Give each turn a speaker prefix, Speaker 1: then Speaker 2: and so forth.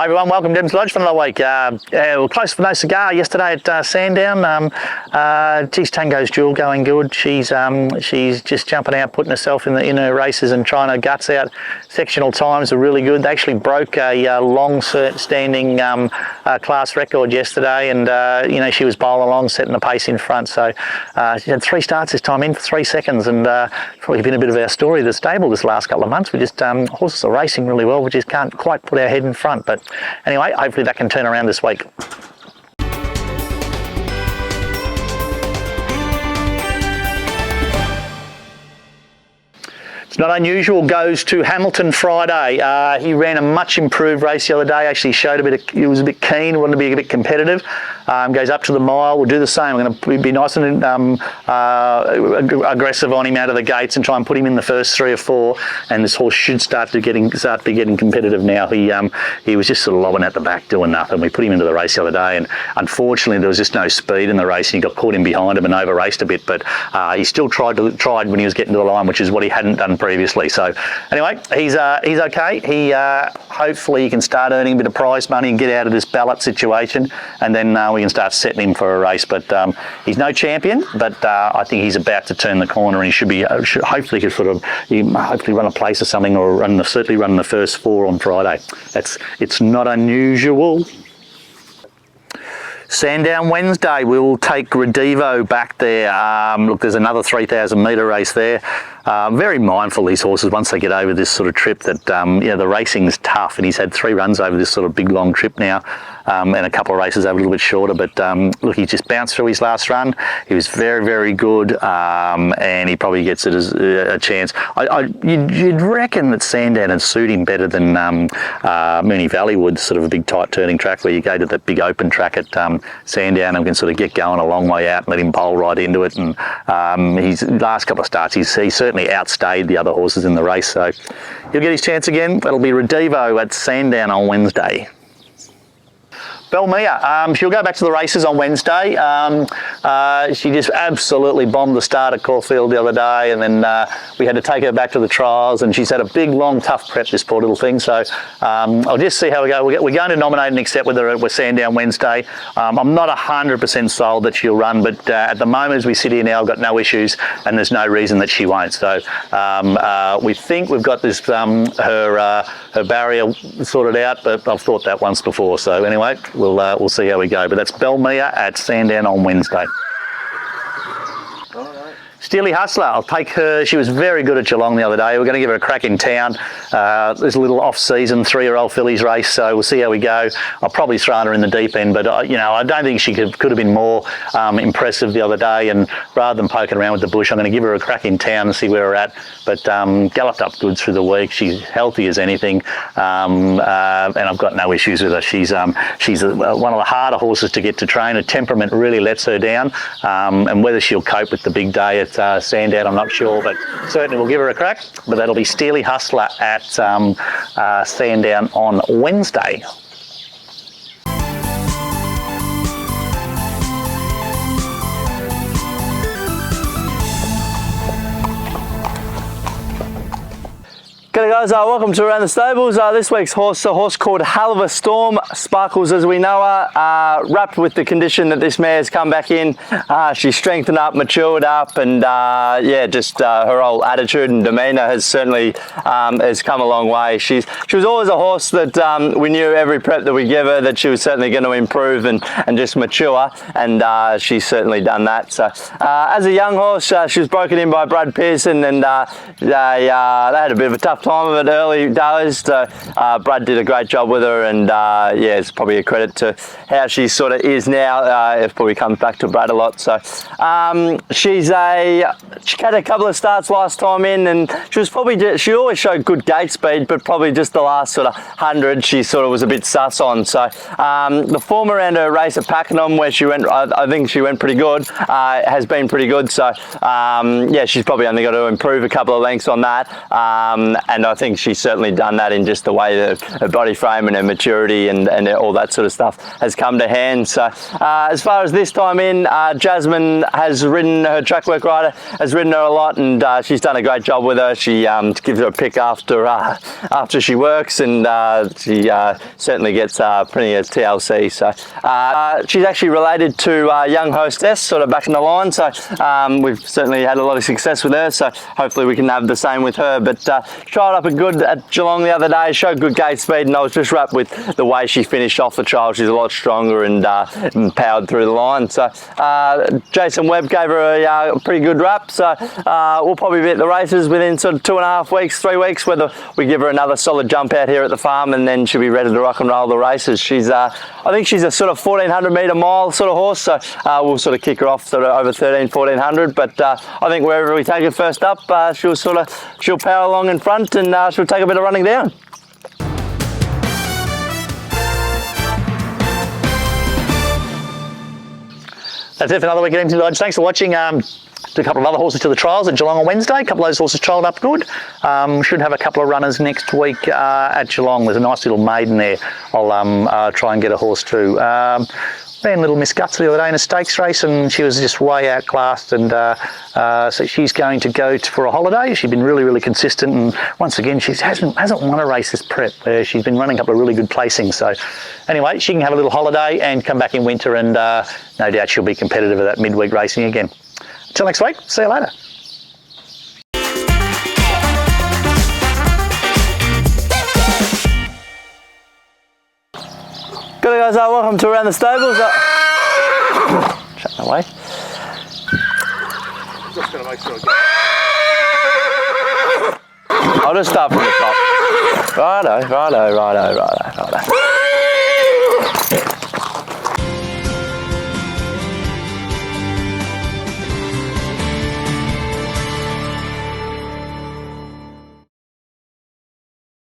Speaker 1: Hi everyone, welcome to Emsley Lodge for another week. We're close for no cigar yesterday at Sandown. Geez, Tango Jewel going good. She's just jumping out, putting herself in her races and trying her guts out. Sectional times are really good. They actually broke a long-standing class record yesterday, and you know, she was bowling along, setting the pace in front. So she had 3 starts this time in for 3 seconds, and probably been a bit of our story of the stable this last couple of months. We just horses are racing really well. We just can't quite put our head in front, but anyway, hopefully that can turn around this week. It's not unusual goes to Hamilton Friday. He ran a much improved race the other day. Actually showed he was a bit keen, wanted to be a bit competitive. Goes up to the mile. We'll do the same. We're going to be nice and aggressive on him out of the gates and try and put him in the first 3 or 4. And this horse should start to be getting competitive now. He was just sort of lobbing at the back, doing nothing. We put him into the race the other day, and unfortunately there was just no speed in the race. And he got caught in behind him and over raced a bit. But he still tried when he was getting to the line, which is what he hadn't done previously. So anyway, he's okay. He hopefully he can start earning a bit of prize money and get out of this ballot situation, and then we can start setting him for a race. But he's no champion, but I think he's about to turn the corner, and he should be hopefully he could hopefully run a place or something, or certainly run the first 4 on Friday. It's not unusual. Sandown Wednesday, we will take Rivo back there. Look, there's another 3,000 metre race there. Very mindful, these horses, once they get over this sort of trip, that yeah, the racing's tough, and he's had 3 runs over this sort of big long trip now, and a couple of races over a little bit shorter. But look, he just bounced through his last run. He was very, very good, and he probably gets it as a chance. You'd reckon that Sandown would suit him better than Moonee Valley would, sort of a big tight turning track where you go to that big open track at Sandown and can sort of get going a long way out and let him bowl right into it. And his last couple of starts, he certainly outstayed the other horses in the race, so he'll get his chance again. That'll be Rivo at Sandown on Wednesday. Bel M, she'll go back to the races on Wednesday. She just absolutely bombed the start at Caulfield the other day, and then we had to take her back to the trials, and she's had a big, long, tough prep, this poor little thing. So I'll just see how we go. We're going to nominate and accept with her at Sandown Wednesday. I'm not 100% sold that she'll run, but at the moment as we sit here now, I've got no issues, and there's no reason that she won't. So we think we've got this her barrier sorted out, but I've thought that once before. So anyway, we'll see how we go. But that's Bel M at Sandown on Wednesday. Steery Hustler, I'll take her. She was very good at Geelong the other day. We're going to give her a crack in town. There's a little off-season 3-year-old fillies race, so we'll see how we go. I'll probably throw her in the deep end, but you know, I don't think she could have been more impressive the other day. And rather than poking around with the bush, I'm going to give her a crack in town and see where we're at. But galloped up good through the week. She's healthy as anything, and I've got no issues with her. She's one of the harder horses to get to train. Her temperament really lets her down, and whether she'll cope with the big day at Sandown, I'm not sure, but certainly we'll give her a crack. But that'll be Steery Hustler at Sandown on Wednesday.
Speaker 2: G'day guys, welcome to Around the Stables. This week's horse, a horse called Hellofastorm, Sparkles as we know her, wrapped with the condition that this mare's come back in. She's strengthened up, matured up, and yeah, just her whole attitude and demeanour has certainly has come a long way. She was always a horse that we knew every prep that we give her that she was certainly going to improve and just mature, and she's certainly done that. So as a young horse, she was broken in by Brad Pearson, and they had a bit of a tough time of it early days. So Brad did a great job with her, and yeah, it's probably a credit to how she sort of is now. It probably comes back to Brad a lot. So she had a couple of starts last time in, and she always showed good gate speed, but probably just the last sort of 100 she sort of was a bit sus on. So the form around her race at Pakenham, where she went, I think she went pretty good, has been pretty good. So yeah, she's probably only got to improve a couple of lengths on that. and I think she's certainly done that in just the way that her body frame and her maturity and all that sort of stuff has come to hand. So as far as this time in, Jasmine has ridden, her track work rider has ridden her a lot, and she's done a great job with her. She gives her a pick after she works, and she certainly gets plenty of TLC. So she's actually related to young hostess, sort of back in the line. So we've certainly had a lot of success with her. So hopefully we can have the same with her. But trialled up a good at Geelong the other day, showed good gate speed, and I was just wrapped with the way she finished off the trial. She's a lot stronger and powered through the line. So Jason Webb gave her a pretty good wrap. So we'll probably be at the races within sort of 2.5 weeks, 3 weeks, whether we give her another solid jump out here at the farm, and then she'll be ready to rock and roll the races. She's I think she's a sort of 1400 metre mile sort of horse, so we'll sort of kick her off sort of over 1400, but I think wherever we take her first up, she'll power along in front, and she'll take a bit of running down.
Speaker 1: That's it for another week at Emsley Lodge. Thanks for watching. Did a couple of other horses to the trials at Geelong on Wednesday. A couple of those horses trialled up good. Should have a couple of runners next week at Geelong. There's a nice little maiden there I'll try and get a horse to. Ran little Miss Guts the other day in a stakes race, and she was just way outclassed, and so she's going to go for a holiday. She's been really, really consistent, and once again she hasn't won a race this prep. She's been running a couple of really good placings, so anyway, she can have a little holiday and come back in winter, and no doubt she'll be competitive at that midweek racing again. Until next week, see you later.
Speaker 2: Good guys, welcome to Around the Stables. Shut that way.
Speaker 3: Just going to make sure
Speaker 2: I'll just start from the top. Righto.